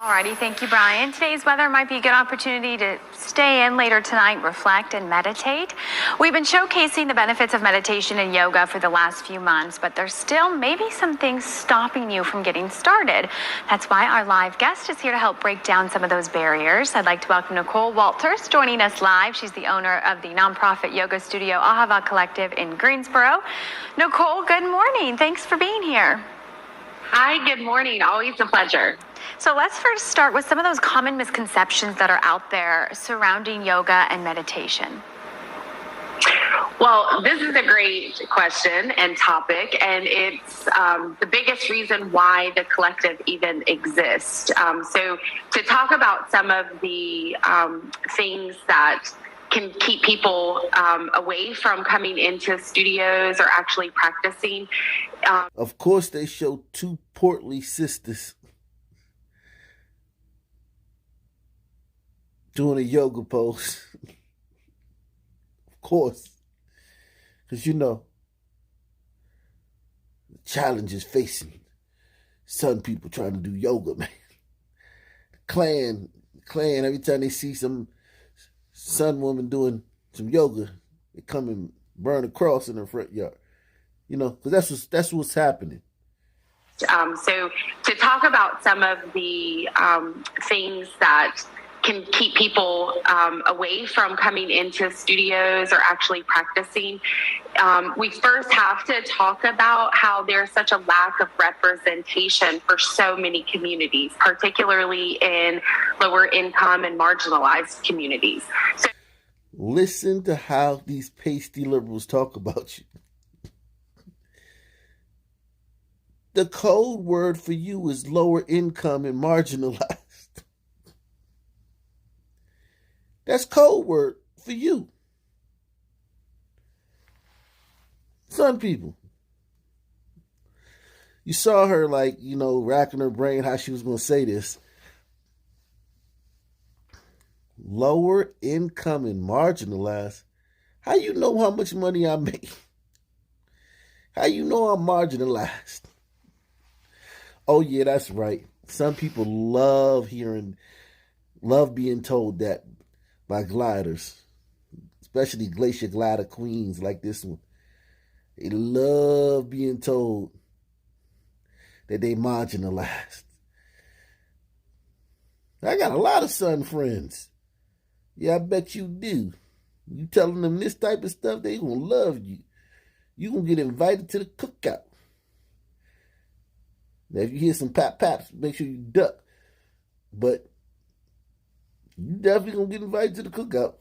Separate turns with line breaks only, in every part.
Alrighty, thank you, Brian. Today's weather might be a good opportunity to stay in later tonight, reflect, and meditate. We've been showcasing the benefits of meditation and yoga for the last few months, but there's still maybe some things stopping you from getting started. That's why our live guest is here to help break down some of those barriers. I'd like to welcome Nicole Walters joining us live. She's the owner of the nonprofit yoga studio Ahava Collective in Greensboro. Nicole, good morning. Thanks for being here.
Hi, good morning. Always a pleasure.
So let's first start with some of those common misconceptions that are out there surrounding yoga and meditation.
Well, this is a great question and topic, and it's the biggest reason why the collective even exists. So to talk about some of the things that can keep people away from coming into studios or actually practicing.
Of course, they show two portly sisters doing a yoga pose. Of course. Because, the challenges facing some people trying to do yoga, man. Clan, every time they see some sun woman doing some yoga, they come and burn a cross in her front yard. Because that's what's happening.
So to talk about some of the things that can keep people away from coming into studios or actually practicing, we first have to talk about how there's such a lack of representation for so many communities, particularly in lower income and marginalized communities. So,
listen to how these pasty liberals talk about you. The code word for you is lower income and marginalized. That's code word for you. Some people. You saw her racking her brain how she was going to say this. Lower income and marginalized. How you know how much money I make? How you know I'm marginalized? Oh, yeah, that's right. Some people love being told that by gliders, especially glacier glider queens like this one. They love being told that they marginalized. I got a lot of sun friends. Yeah, I bet you do. You telling them this type of stuff, they gonna love you. You gonna get invited to the cookout. Now, if you hear some paps, make sure you duck. But you definitely gonna get invited to the cookout.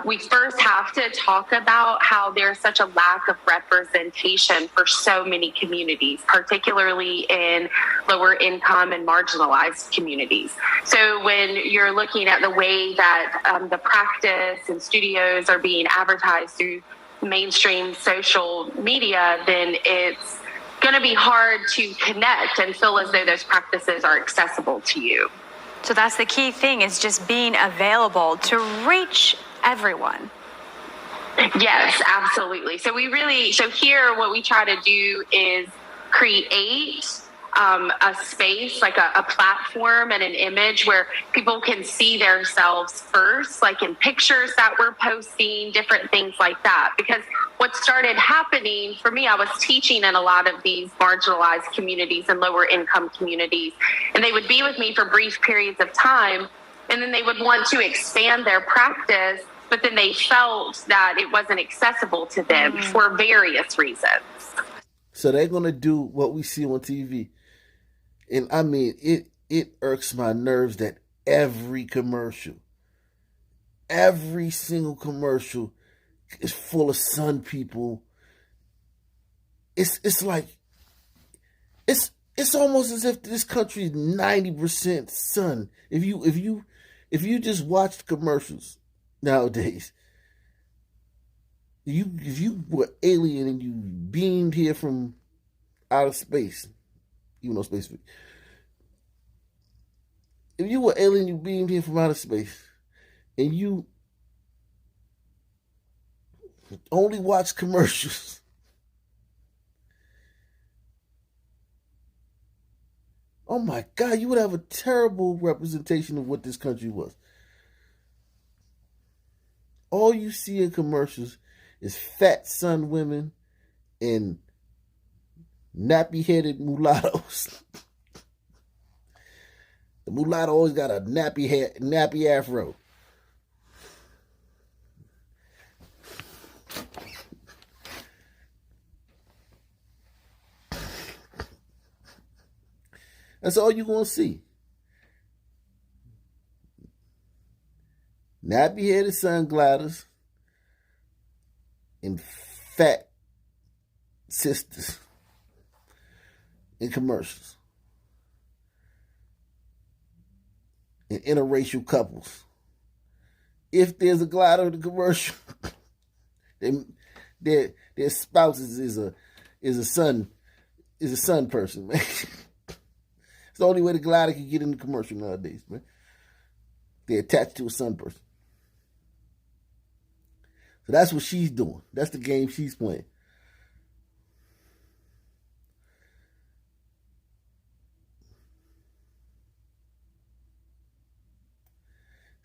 We first have to talk about how there's such a lack of representation for so many communities, particularly in lower income and marginalized communities. So when you're looking at the way that the practice and studios are being advertised through mainstream social media, then it's going to be hard to connect and feel as though those practices are accessible to you.
So that's the key thing, is just being available to reach everyone.
Yes, absolutely. So here what we try to do is create a space, like a platform and an image where people can see themselves first, like in pictures that we're posting, different things like that. Because what started happening for me, I was teaching in a lot of these marginalized communities and lower income communities, and they would be with me for brief periods of time, and then they would want to expand their practice, but then they felt that it wasn't accessible to them for various reasons.
So they're going to do what we see on TV. And I mean, it irks my nerves that every single commercial is full of sun people. It's like, it's almost as if this country is 90% sun. If you just watch commercials nowadays, if you were alien and you beamed here from outer space, even though space, if you were alien, you beamed here from outer space, and you only watch commercials, Oh my God, you would have a terrible representation of what this country was. All you see in commercials is fat sun women and nappy-headed mulattoes. The mulatto always got a nappy afro. That's all you're going to see. Nappy-headed sun gliders and fat sisters in commercials. And interracial couples. If there's a glider in the commercial, their spouses is a sun person, man. It's the only way the glider can get in the commercial nowadays, man. They're attached to a sun person. So that's what she's doing. That's the game she's playing.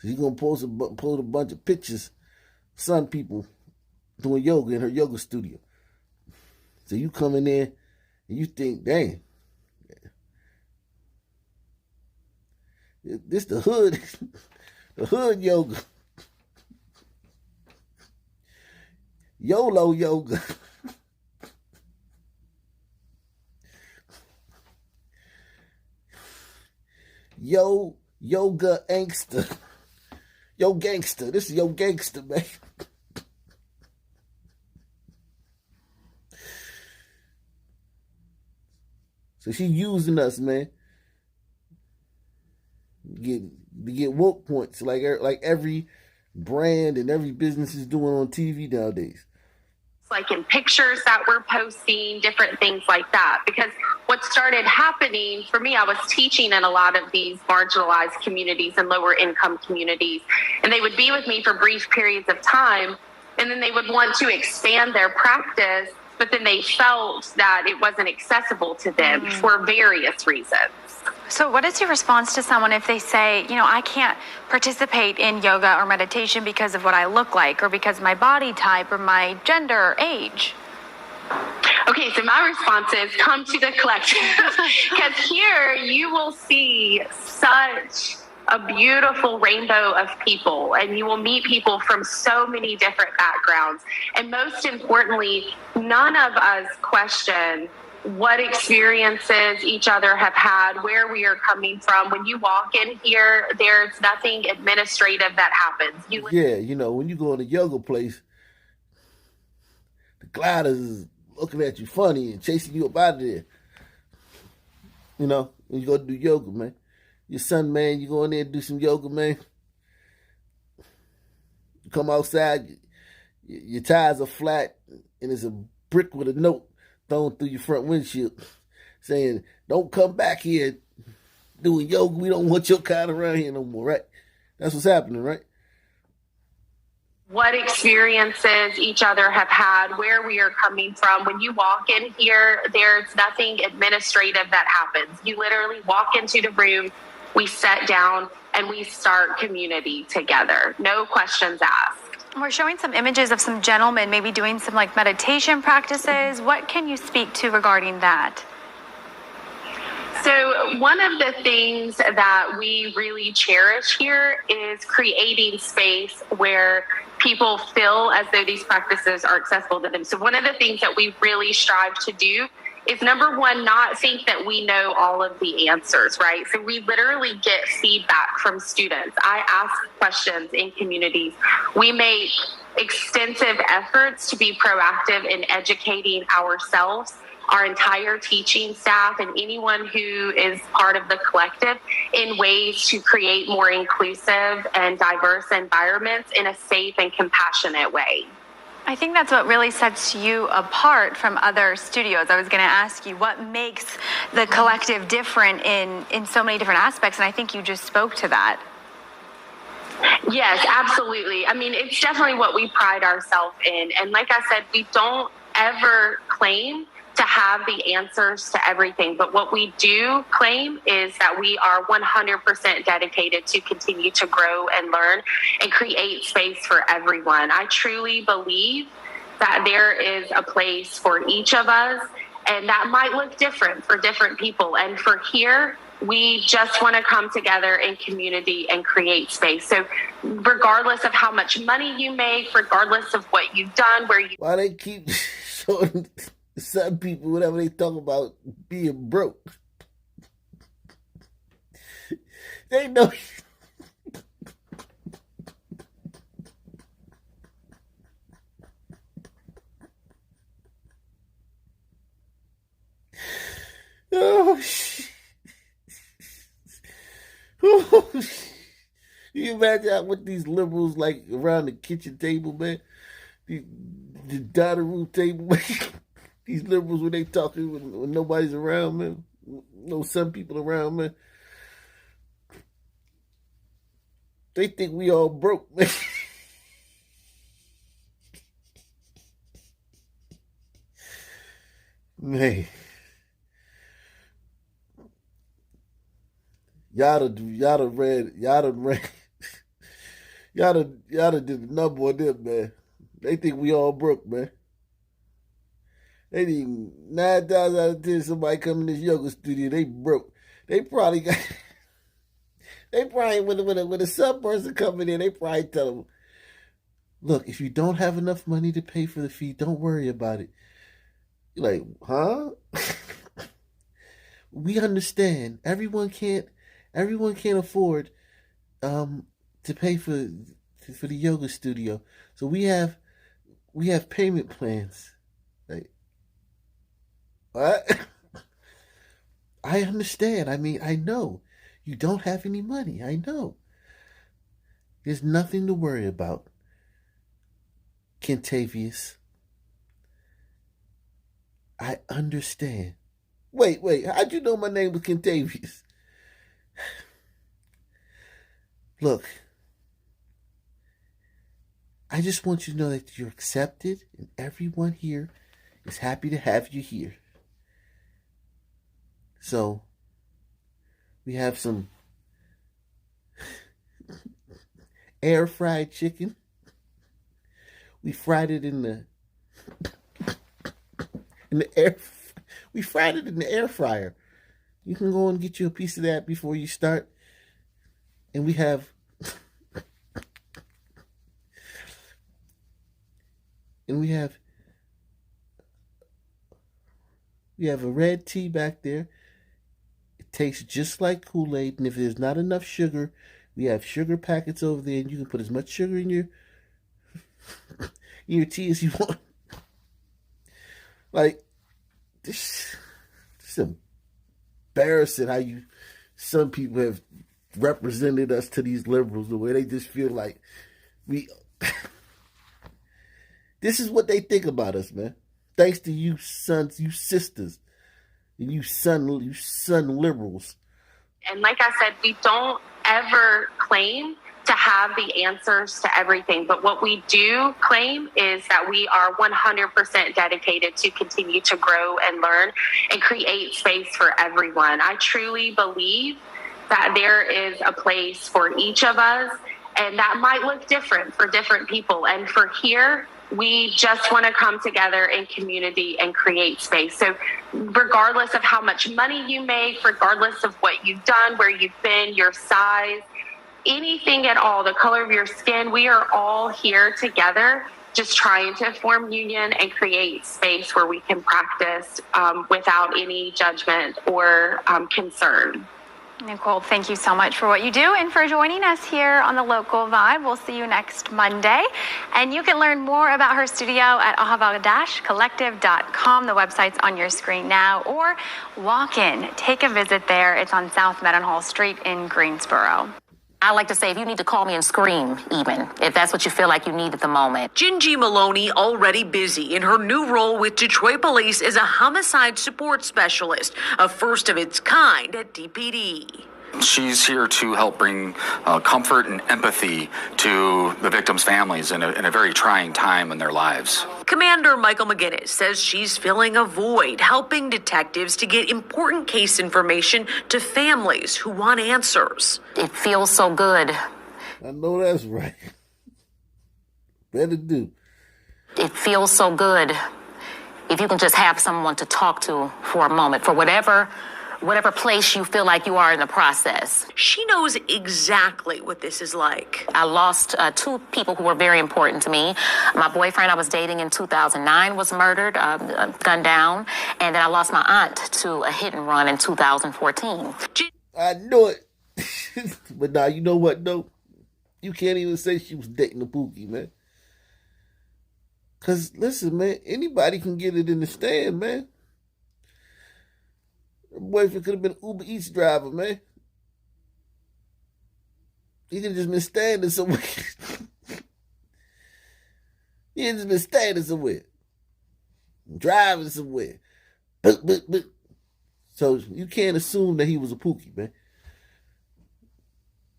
So she's going to post a bunch of pictures, sun people doing yoga in her yoga studio. So you come in there and you think, dang, this the hood, the hood yoga. YOLO yoga. Yoga angster. Yo gangster. This is yo gangster, man. So she using us, man. To get woke points like every brand and every business is doing on TV nowadays.
Like in pictures that we're posting, different things like that. Because what started happening for me, I was teaching in a lot of these marginalized communities and lower income communities, and they would be with me for brief periods of time, and then they would want to expand their practice, but then they felt that it wasn't accessible to them for various reasons.
So what is your response to someone if they say, I can't participate in yoga or meditation because of what I look like or because of my body type or my gender or age?
Okay, so my response is come to the collective, because here you will see such a beautiful rainbow of people, and you will meet people from so many different backgrounds. And most importantly, none of us question what experiences each other have had, where we are coming from. When you walk in here, there's nothing administrative that happens.
When you go in a yoga place, the gliders is looking at you funny and chasing you up out of there. When you go do yoga, man. Your son, man, you go in there and do some yoga, man. You come outside, your tires are flat, and there's a brick with a note thrown through your front windshield saying, don't come back here doing yoga. We don't want your kind around here no more, right? That's what's happening, right?
What experiences each other have had, where we are coming from. When you walk in here, there's nothing administrative that happens. You literally walk into the room, we sit down, and we start community together. No questions asked.
We're showing some images of some gentlemen maybe doing some meditation practices. What can you speak to regarding that?
So one of the things that we really cherish here is creating space where people feel as though these practices are accessible to them. So one of the things that we really strive to do is, number one, not think that we know all of the answers, right? So we literally get feedback from students. I ask questions in communities. We make extensive efforts to be proactive in educating ourselves, our entire teaching staff, and anyone who is part of the collective in ways to create more inclusive and diverse environments in a safe and compassionate way.
I think that's what really sets you apart from other studios. I was going to ask you, what makes the collective different in so many different aspects? And I think you just spoke to that.
Yes, absolutely. I mean, it's definitely what we pride ourselves in. And like I said, we don't ever claim to have the answers to everything, but what we do claim is that we are 100% dedicated to continue to grow and learn and create space for everyone. I truly believe that there is a place for each of us, and that might look different for different people. And for here, we just want to come together in community and create space. So regardless of how much money you make, regardless of what you've done, where you...
Why they keep showing some people, whatever they talk about being broke. They know. Oh, shit. Oh, you imagine what these liberals like around the kitchen table, man? The dining room table, man. These liberals, when they talking when nobody's around, man. No, some people around, man. They think we all broke, man. Man. Y'all done did the number on them, man. They think we all broke, man. They think 9 times out of 10 somebody come in this yoga studio, they broke. They probably got, when a sub person coming in, they probably tell them, look, if you don't have enough money to pay for the fee, don't worry about it. You're like, huh? We understand. Everyone can't afford to pay for the yoga studio. So we have payment plans. Like, what? I understand. I mean, I know you don't have any money. I know. There's nothing to worry about, Kentavious. I understand. Wait, how'd you know my name was Kentavious? Look, I just want you to know that you're accepted and everyone here is happy to have you here. So, we have some air fried chicken. We fried it in the air. We fried it in the air fryer. You can go and get you a piece of that before you start. And we have a red tea back there. It tastes just like Kool-Aid, and if there's not enough sugar, we have sugar packets over there, and you can put as much sugar in your tea as you want. Like, this is embarrassing how some people have represented us to these liberals, the way they just feel like this is what they think about us, man. Thanks to you sons, you sisters, and you son liberals.
And like I said, we don't ever claim to have the answers to everything. But what we do claim is that we are 100% dedicated to continue to grow and learn and create space for everyone. I truly believe that there is a place for each of us, and that might look different for different people. And for here, we just want to come together in community and create space. So regardless of how much money you make, regardless of what you've done, where you've been, your size, anything at all, the color of your skin, we are all here together just trying to form union and create space where we can practice without any judgment or concern.
Nicole, thank you so much for what you do and for joining us here on the Local Vibe. We'll see you next Monday. And you can learn more about her studio at ahava-collective.com. The website's on your screen now. Or walk in, take a visit there. It's on South Meadow Street in Greensboro.
I like to say, if you need to call me and scream, even, if that's what you feel like you need at the moment.
Gingy Maloney already busy in her new role with Detroit Police as a homicide support specialist, a first of its kind at DPD.
She's here to help bring comfort and empathy to the victims' families in a very trying time in their lives.
Commander Michael McGinnis says she's filling a void, helping detectives to get important case information to families who want answers.
It feels so good.
I know that's right. Better do.
It feels so good if you can just have someone to talk to for a moment, for whatever place you feel like you are in the process.
She knows exactly what this is like.
I lost two people who were very important to me. My boyfriend I was dating in 2009 was murdered, gunned down, and then I lost my aunt to a hit and run in 2014.
I knew it. But now, you know what, though? You can't even say she was dating a Pookie, man. Because, listen, man, anybody can get it in the stand, man. Her boyfriend could have been an Uber Eats driver, man. He could have just been standing somewhere. He had just been standing somewhere. Driving somewhere. But. So you can't assume that he was a Pookie, man.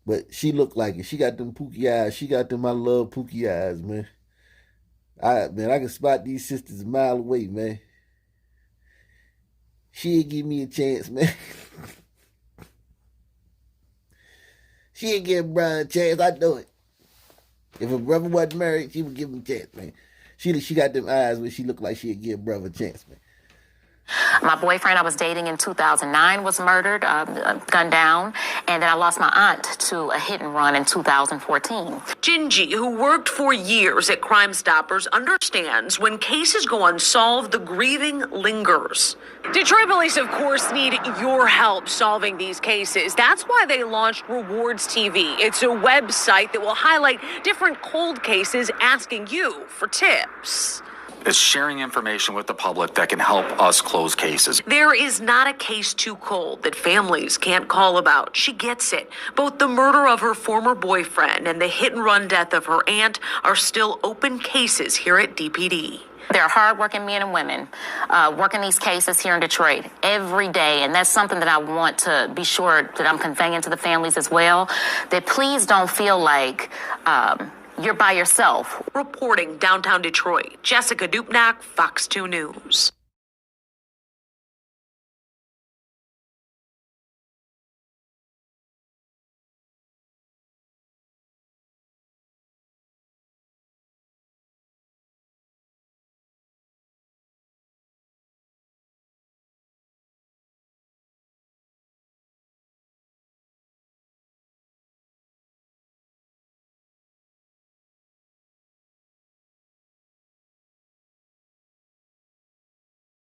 But she looked like it. She got them Pookie eyes. She got them I love Pookie eyes, man. I can spot these sisters a mile away, man. She'd give me a chance, man. She'd give Brian a chance. I know it. If her brother wasn't married, she would give him a chance, man. She got them eyes where she looked like she'd give brother a chance, man.
My boyfriend I was dating in 2009 was murdered, gunned down, and then I lost my aunt to a hit and run in 2014.
Gingy, who worked for years at Crime Stoppers, understands when cases go unsolved, the grieving lingers. Detroit police, of course, need your help solving these cases. That's why they launched Rewards TV. It's a website that will highlight different cold cases, asking you for tips.
It's sharing information with the public that can help us close cases.
There is not a case too cold that families can't call about. She gets it. Both the murder of her former boyfriend and the hit-and-run death of her aunt are still open cases here at DPD.
There are hardworking men and women working these cases here in Detroit every day, and that's something that I want to be sure that I'm conveying to the families as well, that please don't feel like you're by yourself.
Reporting downtown Detroit, Jessica Dupnack, Fox 2 News.